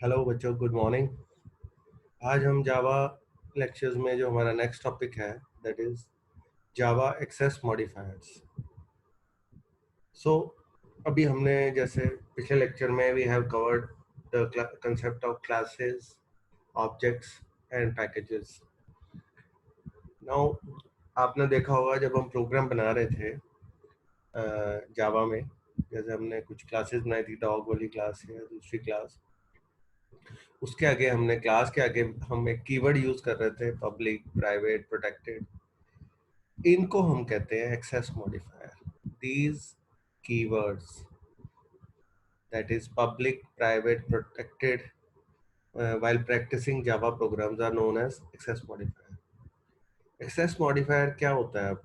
Hello बच्चों, good morning. आज हम जावा लेक्चर्स में जो हमारा नेक्स्ट टॉपिक है that is Java access modifiers. So अभी हमने जैसे पिछले लेक्चर में we have covered the concept of classes, objects and packages. Now आपने देखा होगा जब हम प्रोग्राम बना रहे थे जावा में, जैसे हमने कुछ क्लासेस बनाई थी, डॉग वाली क्लास है दूसरी क्लास, उसके आगे हमने क्लास के आगे हम एक कीवर्ड यूज कर रहे थे, पब्लिक, प्राइवेट, प्रोटेक्टेड। इनको हम कहते हैं access modifier. These keywords that is public, private, protected while practicing Java programs are known as access modifier. Access modifier क्या होता है? अब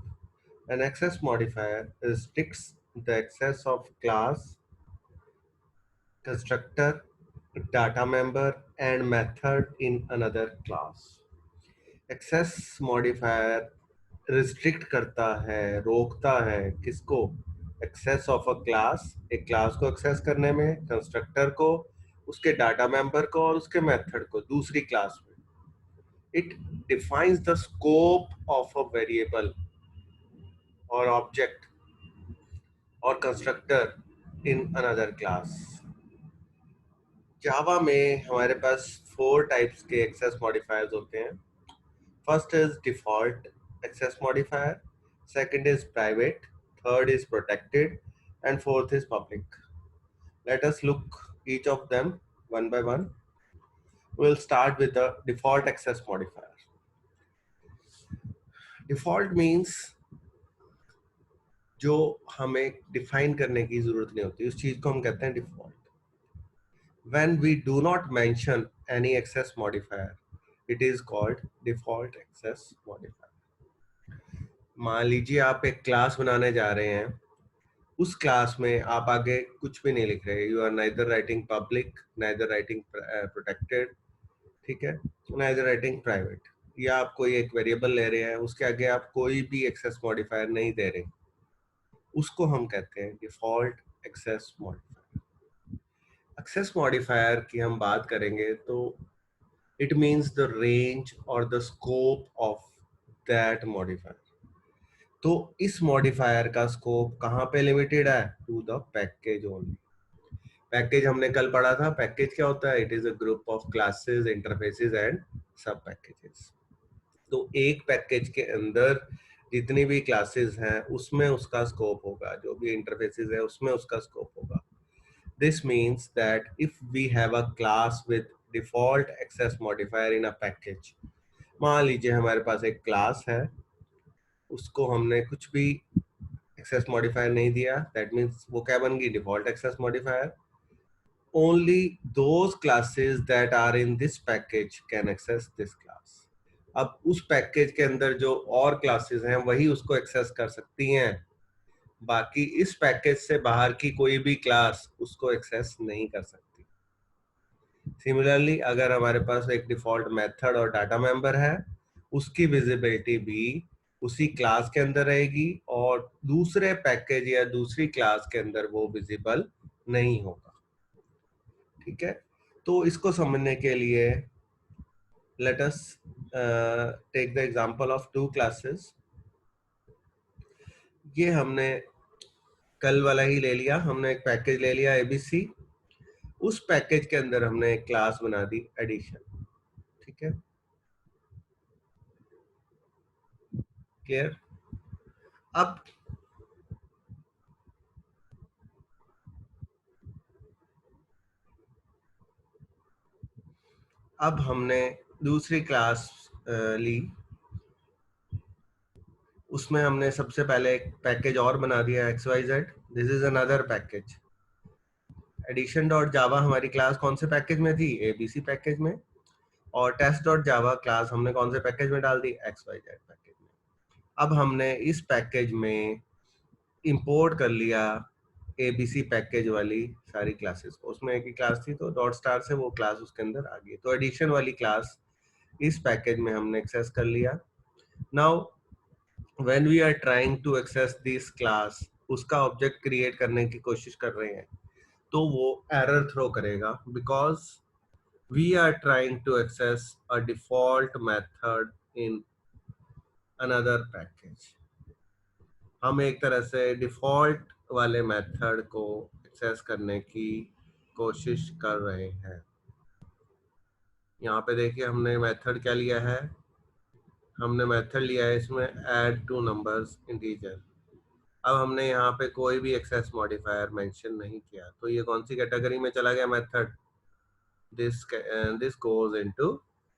an access modifier restricts the access of class, constructor, data member and method in another class. Access modifier restrict करता है, रोकता है किसको? Access of a class, एक क्लास को एक्सेस करने में, कंस्ट्रक्टर को, उसके डाटा मेंबर को और उसके मेथड को दूसरी क्लास में। It defines the scope of a variable और ऑब्जेक्ट और कंस्ट्रक्टर इन अनदर क्लास। जावा में हमारे पास 4 टाइप्स के एक्सेस मॉडिफायर्स होते हैं। First is default access modifier, second is private, third is protected, and fourth is public. Let us look each of them one by one. We'll start with the default access modifier. Default means जो हमें define करने की जरूरत नहीं होती, उस चीज को हम कहते हैं default. When we do not mention any access modifier, it is called default access modifier. मान लीजिए आप एक क्लास बनाने जा रहे हैं, उस क्लास में आप आगे कुछ भी नहीं लिख रहे, you are neither writing public, neither writing protected, ठीक है, नाइदर राइटिंग प्राइवेट, या आप कोई एक वेरिएबल ले रहे हैं, उसके आगे आप कोई भी एक्सेस मॉडिफायर नहीं दे रहे, उसको हम कहते हैं default access modifier. Access modifier की हम बात करेंगे तो इट मीन्स द रेंज और the scope of that modifier. तो इस मॉडिफायर का स्कोप कहाँ पे लिमिटेड है? To the package only. Package हमने कल पढ़ा था, पैकेज क्या होता है? It is a group of classes, interfaces and sub packages. तो एक पैकेज के अंदर जितनी भी क्लासेस हैं उसमें उसका स्कोप होगा, जो भी इंटरफेसेस है उसमें उसका स्कोप होगा। This means that if we have a class with default access modifier in a package, मान लीजिए हमारे पास एक क्लास है, उसको हमने कुछ भी एक्सेस मॉडिफायर नहीं दिया, दैट मीन्स वो क्या बन गई? Default access modifier. only those classes that are in this package can access this class. अब उस पैकेज के अंदर जो और क्लासेस हैं वही उसको एक्सेस कर सकती हैं, बाकी इस पैकेज से बाहर की कोई भी क्लास उसको एक्सेस नहीं कर सकती। सिमिलरली अगर हमारे पास एक डिफॉल्ट मेथड और डाटा मेंबर है, उसकी विजिबिलिटी भी उसी क्लास के अंदर रहेगी और दूसरे पैकेज या दूसरी क्लास के अंदर वो विजिबल नहीं होगा, ठीक है। तो इसको समझने के लिए let us take the example of 2 classes. ये हमने कल वाला ही ले लिया, हमने एक पैकेज ले लिया एबीसी, उस पैकेज के अंदर हमने एक क्लास बना दी एडिशन, ठीक है, क्लियर। अब हमने दूसरी क्लास ली, उसमें हमने सबसे पहले एक पैकेज और बना दिया XYZ, this is another package. Addition dot Java हमारी क्लास कौन से पैकेज में थी? एबीसी पैकेज में। और टेस्ट डॉट जावा क्लास हमने कौन से पैकेज में डाल दी? XYZ पैकेज में। अब हमने इस पैकेज में इंपोर्ट कर लिया एबीसी पैकेज वाली सारी क्लासेस को, उसमें एक ही क्लास थी तो डॉट स्टार से वो क्लास उसके अंदर आ गई, तो एडिशन वाली क्लास इस पैकेज में हमने एक्सेस कर लिया। Now when we are trying to access this class, उसका ऑब्जेक्ट क्रिएट करने की कोशिश कर रहे हैं, तो वो एरर थ्रो करेगा, because we are trying to access a default method in another package. हम एक तरह से डिफॉल्ट वाले मेथड को एक्सेस करने की कोशिश कर रहे हैं। यहाँ पे देखिए हमने मेथड क्या लिया है, हमने मेथड लिया है इसमें ऐड टू नंबर्स इंटीजर। अब हमने यहाँ पे कोई भी एक्सेस मॉडिफायर मेंशन नहीं किया, तो ये कौन सी कैटेगरी में चला गया method? This goes into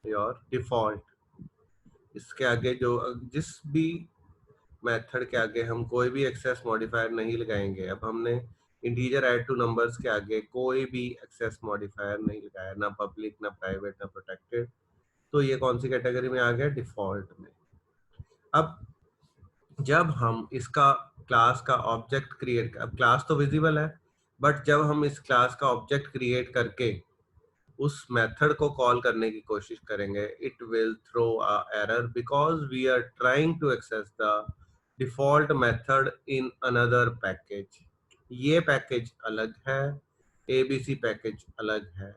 your default. इसके आगे जो जिस भी मेथड के आगे हम कोई भी एक्सेस मॉडिफायर नहीं लगाएंगे, अब हमने इंटीजर ऐड टू नंबर्स के आगे कोई भी एक्सेस मॉडिफायर नहीं लगाया, ना पब्लिक ना प्राइवेट ना प्रोटेक्टेड, तो ये कौन सी कैटेगरी में आ गया? डिफॉल्ट में। अब जब हम इसका क्लास का ऑब्जेक्ट क्रिएट, अब क्लास तो विजिबल है, बट जब हम इस क्लास का ऑब्जेक्ट क्रिएट करके उस मेथड को कॉल करने की कोशिश करेंगे, it will throw a error because we are trying to access the default method in another package. ये पैकेज अलग है, एबीसी पैकेज अलग है।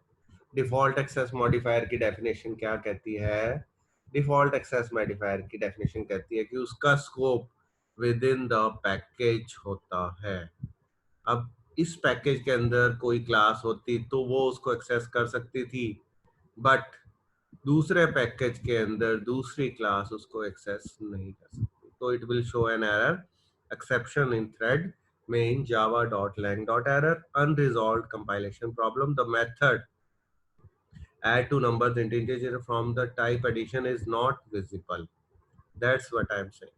डिफॉल्ट एक्सेस मॉडिफायर की डेफिनेशन क्या कहती है? डिफॉल्ट एक्सेस मॉडिफायर की डेफिनेशन कहती है कि उसका scope within the package होता है। अब इस पैकेज के अंदर कोई क्लास होती तो वो उसको एक्सेस कर सकती थी, बट दूसरे पैकेज के अंदर दूसरी क्लास उसको एक्सेस नहीं कर सकती। तो it will show an error exception in thread main java.lang.error unresolved compilation problem. The method add to numbers integer from the type addition is not visible. That's what I'm saying.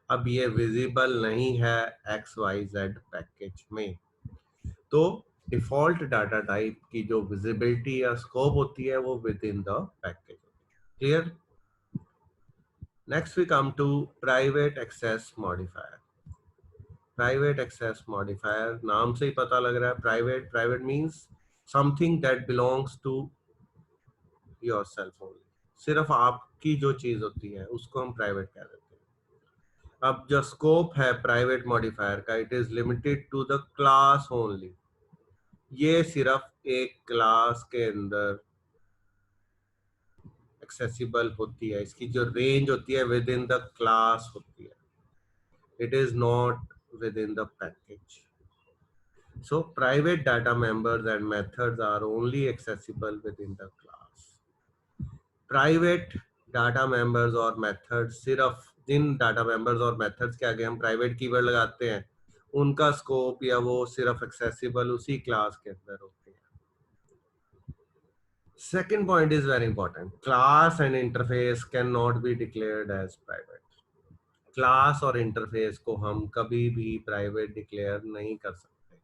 अब ये visible नहीं है XYZ package में, तो default data type की जो visibility या scope होती है वो within the package. Clear? Next we come to private access modifier. Private access modifier नाम से ही पता लग रहा है private. Private means something that belongs to yourself only, सिर्फ आपकी जो चीज होती है उसको हम प्राइवेट कह देते हैं। अब जो स्कोप है प्राइवेट मॉडिफायर का, it is limited to the class only. ये सिर्फ एक क्लास के अंदर एक्सेसिबल होती है, इसकी जो रेंज होती है विद इन द क्लास होती है, it is not with in the package. So private data members and methods are only accessible within the class. Private data members और methods, सिर्फ जिन data members और methods के आगे हम private कीवर्ड लगाते हैं उनका स्कोप या वो सिर्फ एक्सेसिबल उसी क्लास के अंदर होते हैं। Second point is very important. Class and interface cannot be declared as private. Class और इंटरफेस को हम कभी भी प्राइवेट डिक्लेयर नहीं कर सकते।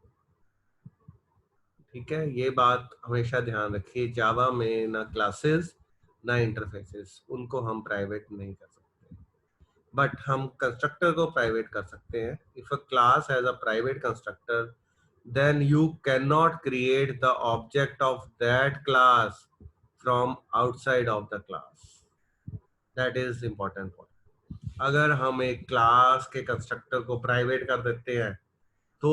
ठीक है, ये बात हमेशा ध्यान रखिए। जावा में ना क्लासेस ना इंटरफेसेस, उनको हम प्राइवेट नहीं कर सकते, बट हम कंस्ट्रक्टर को प्राइवेट कर सकते हैं। If a class has a private constructor then you cannot create the object of that class from outside of the class. That is important point. अगर हम एक क्लास के कंस्ट्रक्टर को प्राइवेट कर देते हैं तो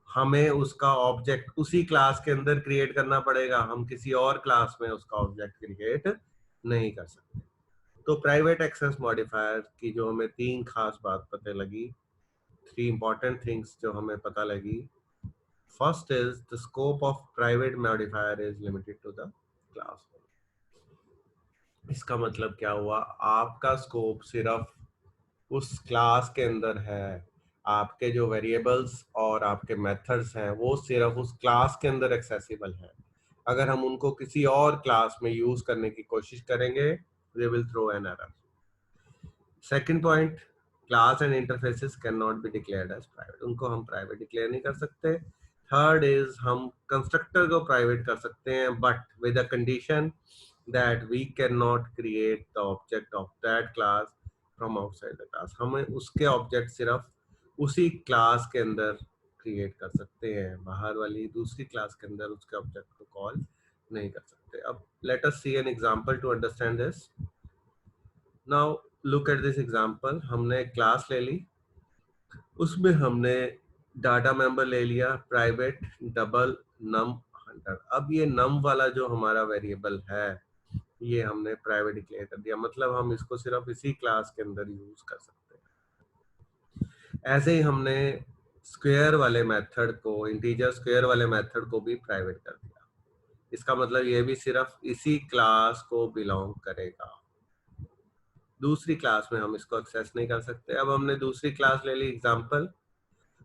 हमें उसका ऑब्जेक्ट उसी क्लास के अंदर क्रिएट करना पड़ेगा, हम किसी और क्लास में उसका ऑब्जेक्ट क्रिएट नहीं कर सकते। तो प्राइवेट एक्सेस मॉडिफायर की जो हमें तीन खास बात पता लगी, थ्री इंपॉर्टेंट थिंग्स जो हमें पता लगी। First is the scope of private modifier is limited to the class. इसका मतलब क्या हुआ? आपका स्कोप सिर्फ उस क्लास के अंदर है, आपके जो वेरिएबल्स और आपके मेथड्स हैं वो सिर्फ उस क्लास के अंदर एक्सेसिबल हैं। अगर हम उनको किसी और क्लास में यूज करने की कोशिश करेंगे, they will throw an error. Second point, class and interfaces cannot be declared as private. उनको हम प्राइवेट डिक्लेयर नहीं कर सकते। थर्ड इज हम कंस्ट्रक्टर को प्राइवेट कर सकते हैं, but with a condition that we cannot create the object of that class from outside the class. हमें उसके ऑब्जेक्ट सिर्फ उसी क्लास के अंदर क्रिएट कर सकते हैं, बाहर वाली दूसरी क्लास के अंदर उसके ऑब्जेक्ट को कॉल नहीं कर सकते। अब let us see an example to understand this. Now look at this example. हमने एक क्लास ले ली, उसमें हमने डाटा मेंबर ले लिया प्राइवेट डबल num 100। मेथड। अब ये num वाला जो हमारा वेरिएबल है ये हमने प्राइवेट डिक्लेयर कर दिया, मतलब हम इसको सिर्फ इसी क्लास के अंदर यूज कर सकते हैं। ऐसे ही हमने स्क्वायर वाले मेथड को, इंटीजर स्क्वायर वाले मेथड को भी प्राइवेट कर दिया। इसका मतलब ये भी सिर्फ इसी क्लास को बिलोंग करेगा, दूसरी क्लास में हम इसको एक्सेस नहीं कर सकते। अब हमने दूसरी क्लास ले ली एग्जाम्पल,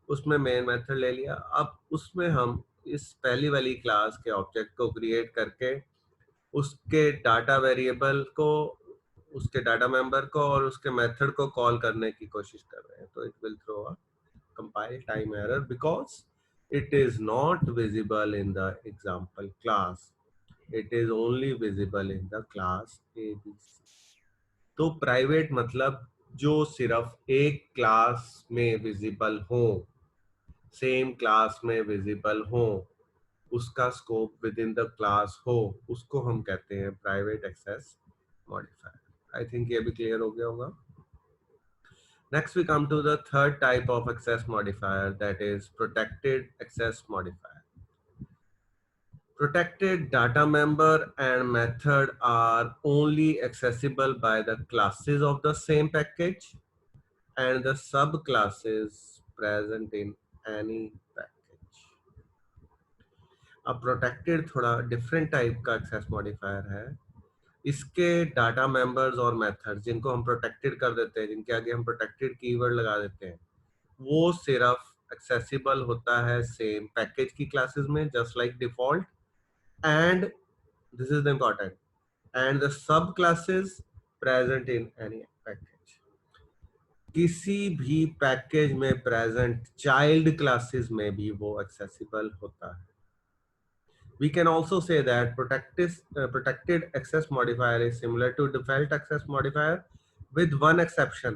उसमें मेन मेथड ले लिया। अब उसमें हम इस पहली वाली क्लास के ऑब्जेक्ट को क्रिएट करके उसके डाटा वेरिएबल को, उसके डाटा मेंबर को और उसके मेथड को कॉल करने की कोशिश कर रहे हैं। तो it will throw a compile time error because it is not visible in the example class. It is only visible in the class ABC. तो प्राइवेट मतलब जो सिर्फ एक क्लास में विजिबल हो, सेम क्लास में विजिबल हो, उसका scope within the class हो, उसको हम कहते हैं private access modifier. I think ये भी क्लियर हो गया होगा। Next we come to the third type of access modifier, that is protected access modifier. Protected data member and method are only accessible by the classes of the same package and the subclasses present in any package. अब protected थोड़ा different type का access modifier है। इसके data members और methods जिनको हम protected कर देते हैं, जिनके आगे हम प्रोटेक्टेड कीवर्ड लगा देते हैं, वो सिर्फ एक्सेसिबल होता है सेम पैकेज की क्लासेस में, just like default, and this is the important, and the sub classes present in any package. किसी भी पैकेज में प्रेजेंट चाइल्ड क्लासेस में भी वो एक्सेसिबल होता है। We can also say that protected access modifier is similar to default access modifier with one exception.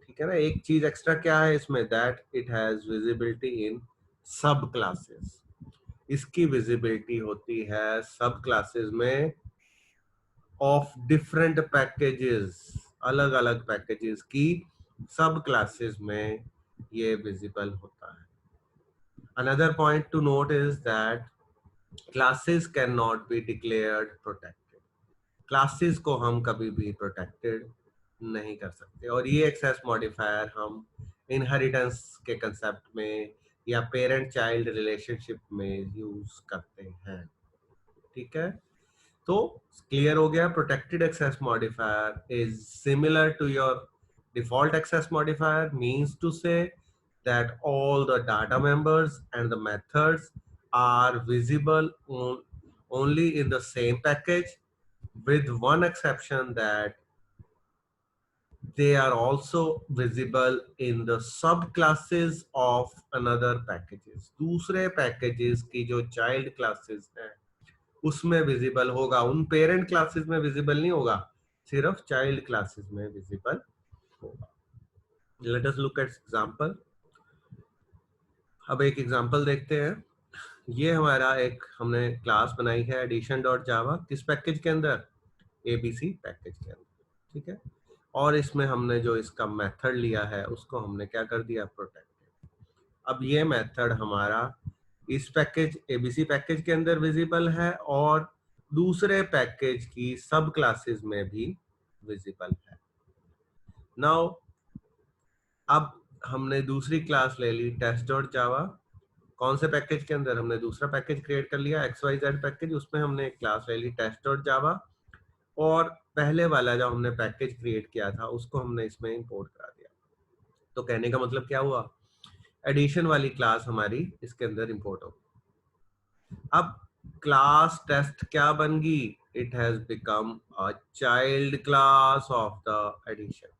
ठीक है ना, एक चीज एक्स्ट्रा क्या है इसमें, that it has visibility in सब क्लासेस। इसकी विजिबिलिटी होती है सब क्लासेस में ऑफ डिफरेंट पैकेजेस, अलग अलग पैकेजेस की सब क्लासेस में ये विजिबल होता है। Another point to note is that classes cannot be declared protected. Classes को हम कभी भी प्रोटेक्टेड नहीं कर सकते, और ये एक्सेस मॉडिफायर हम इनहेरिटेंस के कंसेप्ट में या पेरेंट चाइल्ड रिलेशनशिप में यूज करते हैं। ठीक है, तो क्लियर हो गया। Protected access modifier is similar to your default access modifier, means to say that all the data members and the methods are visible only in the same package, with one exception that they are also visible in the subclasses of another packages. दूसरे packages की जो child classes हैं उसमें visible होगा, उन parent classes में visible नहीं होगा, सिर्फ child classes में visible होगा। Let us look at example. अब एक एग्जांपल देखते हैं। ये हमारा एक हमने क्लास बनाई है एडिशन डॉट जावा, किस पैकेज के अंदर, एबीसी पैकेज के अंदर। ठीक है, और इसमें हमने जो इसका मेथड लिया है उसको हमने क्या कर दिया, प्रोटेक्टेड। अब ये मेथड हमारा इस पैकेज एबीसी पैकेज के अंदर विजिबल है और दूसरे पैकेज की सब क्लासेस में भी विजिबल है। नाउ अब हमने दूसरी क्लास ले ली टेस्ट डॉट जावा, कौन से पैकेज के अंदर, हमने दूसरा पैकेज क्रिएट कर लिया XYZ पैकेज, उसमें हमने एक क्लास ले ली टेस्ट डॉट जावा, और पहले वाला जो हमने पैकेज क्रिएट किया था उसको हमने इसमें इंपोर्ट करा दिया। तो कहने का मतलब क्या हुआ, एडिशन वाली क्लास हमारी इसके अंदर इंपोर्ट हो गई। अब क्लास टेस्ट क्या बन गई, it has become a child class of the addition.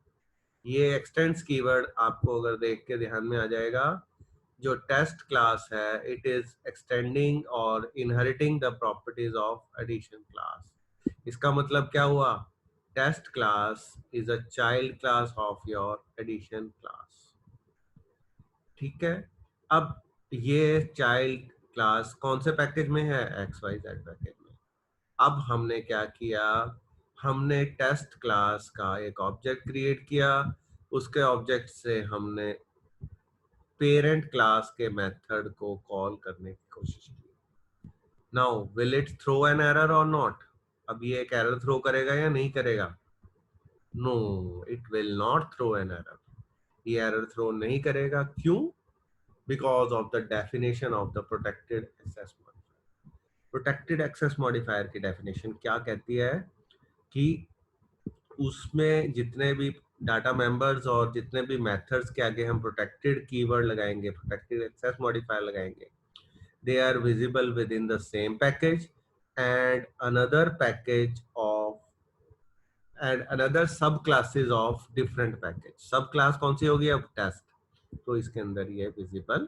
ये एक्सटेंड्स कीवर्ड आपको अगर देख के ध्यान में आ जाएगा, जो टेस्ट क्लास है इट इज एक्सटेंडिंग और inheriting the properties of addition class. इसका मतलब क्या हुआ, test class is a child class of your addition class. ठीक है, अब ये चाइल्ड क्लास कौन से पैकेज में है, XYZ पैकेज में। अब हमने क्या किया, हमने टेस्ट क्लास का एक ऑब्जेक्ट क्रिएट किया, उसके ऑब्जेक्ट से हमने पेरेंट क्लास के मेथड को कॉल करने की कोशिश की। Now will it throw an error और नॉट? अब ये एक एरर थ्रो करेगा या नहीं करेगा? No, it will not throw an error. ये एरर थ्रो नहीं करेगा, क्यों? Because of the definition of the protected access modifier. Protected access modifier की डेफिनेशन क्या कहती है कि उसमें जितने भी डाटा मेंबर्स और जितने भी मेथड्स के आगे हम प्रोटेक्टेड कीवर्ड लगाएंगे, प्रोटेक्टेड एक्सेस मॉडिफायर लगाएंगे, they are visible within the same package and another package of and another subclasses of different package। सब क्लास कौन सी होगी? अब टेस्ट, तो इसके अंदर ये विजिबल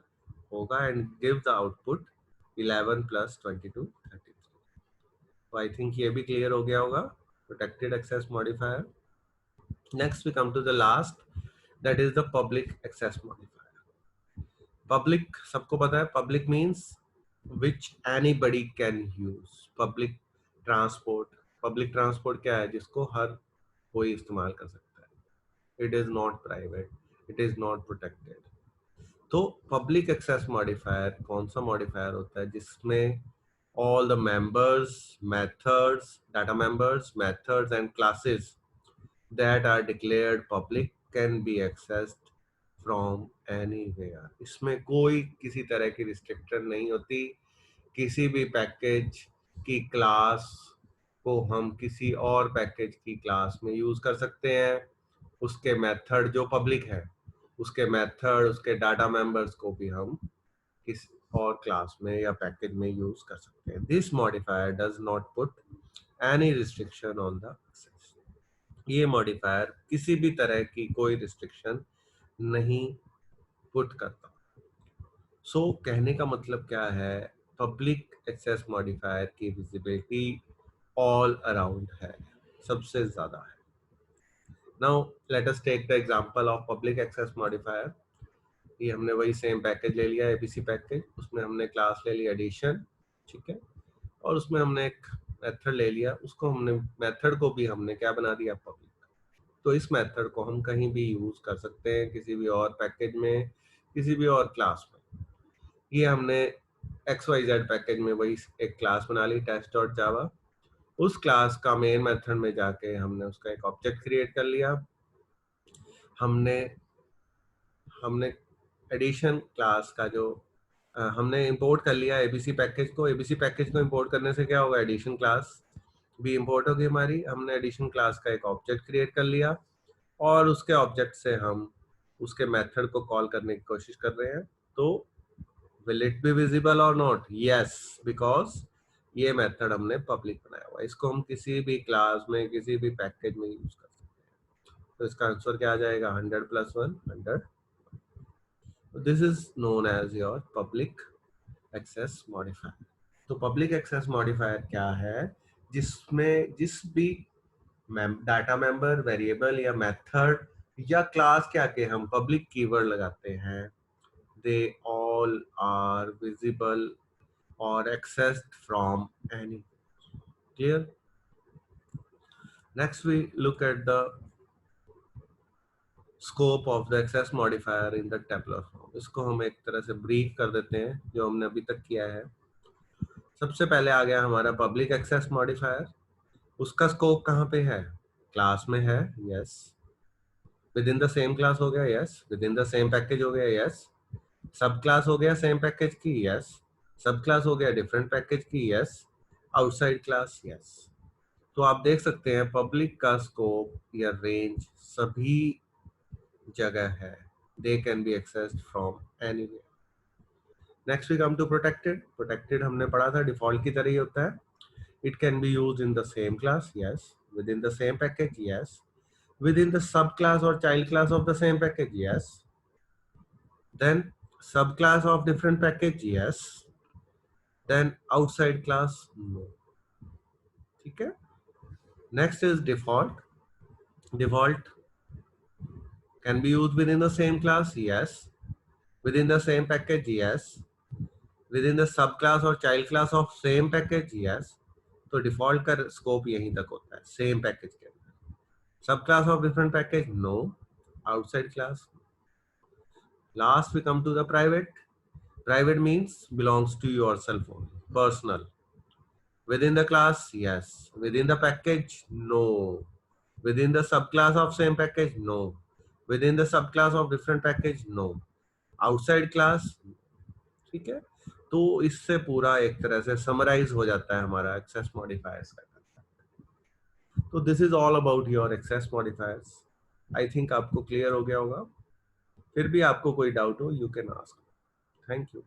होगा and give the output 11 plus 22 33। तो आई थिंक ये भी क्लियर हो गया होगा protected access modifier. Next we come to the last, that is the public access modifier. Public सबको पता है, public means which anybody can use। public transport, public transport क्या है? जिसको हर कोई इस्तेमाल कर सकता है। it is not private, it is not protected। तो पब्लिक एक्सेस मॉडिफायर कौन सा मॉडिफायर होता है? जिसमें all the members, methods, data members, methods and classes that are declared public can be accessed from anywhere। इसमें कोई किसी तरह की रिस्ट्रिक्शन नहीं होती। किसी भी पैकेज की क्लास को हम किसी और पैकेज की क्लास में यूज कर सकते हैं। उसके मेथड जो पब्लिक है, उसके मेथड, उसके डाटा मेंबर्स को भी हम किसी और क्लास में या पैकेज में यूज कर सकते हैं। This modifier does not put any restriction on the access. ये मॉडिफायर किसी भी तरह की कोई रिस्ट्रिक्शन नहीं पुट करता। सो कहने का मतलब क्या है? पब्लिक एक्सेस मॉडिफायर की विजिबिलिटी ऑल अराउंड है, सबसे ज्यादा है। Now let us take the example of public access modifier. ये हमने वही सेम पैकेज ले लिया, एबीसी पैकेज, उसमें हमने क्लास ले लिया एडिशन, ठीक है, और उसमें हमने एक मेथड ले लिया, उसको हमने मेथड को भी हमने क्या बना दिया? पब्लिक। तो इस मेथड को हम कहीं भी यूज कर सकते हैं, किसी भी और पैकेज में, किसी भी और क्लास में। ये हमने XYZ पैकेज में वही एक क्लास बना ली, टेस्ट डॉट जावा। उस क्लास का मेन मेथड में जाके हमने उसका एक ऑब्जेक्ट क्रिएट कर लिया। हमने हमने एडिशन क्लास का जो हमने इंपोर्ट कर लिया एबीसी पैकेज को। एबीसी पैकेज को इंपोर्ट करने से क्या होगा? एडिशन क्लास भी इंपोर्ट होगी हमारी। हमने एडिशन क्लास का एक ऑब्जेक्ट क्रिएट कर लिया और उसके ऑब्जेक्ट से हम उसके मेथड को कॉल करने की कोशिश कर रहे हैं। तो will it be visible or not? yes, because ये मेथड हमने पब्लिक बनाया हुआ है। इसको हम किसी भी क्लास में, किसी भी पैकेज में यूज कर सकते हैं। तो इसका आंसर क्या आ जाएगा? 100 plus 1 100। This is known as your public access modifier. तो पब्लिक एक्सेस मॉडिफायर क्या है? जिसमें जिस भी डाटा मेंबर, वेरिएबल या मेथड या क्लास के आगे हम पब्लिक कीवर्ड लगाते हैं, they all are visible or accessed from any। Clear? Next we look at the scope of the access modifier in the tabular form। इसको हम एक तरह से ब्रीफ कर देते हैं जो हमने अभी तक किया है। सबसे पहले आ गया हमारा पब्लिक एक्सेस मॉडिफायर। उसका स्कोप कहाँ पे है? क्लास में है, yes. Within the same class हो गया, yes. Within the same package हो गया, यस। सब क्लास हो गया सेम पैकेज की, यस। सब क्लास हो गया डिफरेंट पैकेज की, यस। Outside class, yes. तो आप देख सकते हैं पब्लिक का स्कोप या रेंज सभी जगह है। They can be accessed from anywhere. Next we come to protected. Protected हमने पढ़ा था डिफॉल्ट की तरह ही होता है। It can be used in the same class, yes. Within the same package, yes. within the subclass or child class of the same package, yes। then subclass of different package, yes। then outside class, no। ठीक है। next is default। default can be used within the same class, yes। within the same package, yes। within the subclass or child class of same package, yes। तो default का scope यहीं तक होता है, same package के अंदर। Subclass of different package, no. Outside class. Last we come to the private। Private means belongs to yourself only, personal। Within the class, yes. Within the package, no. Within the subclass of same package, no. Within the subclass of different package, no. Outside class, ठीक है. तो इससे पूरा एक तरह से summarise हो जाता है हमारा एक्सेस मॉडिफायर्स का. तो this is all about your access modifiers. I think आपको क्लियर हो गया होगा. फिर भी आपको कोई डाउट हो, you can ask. Thank you.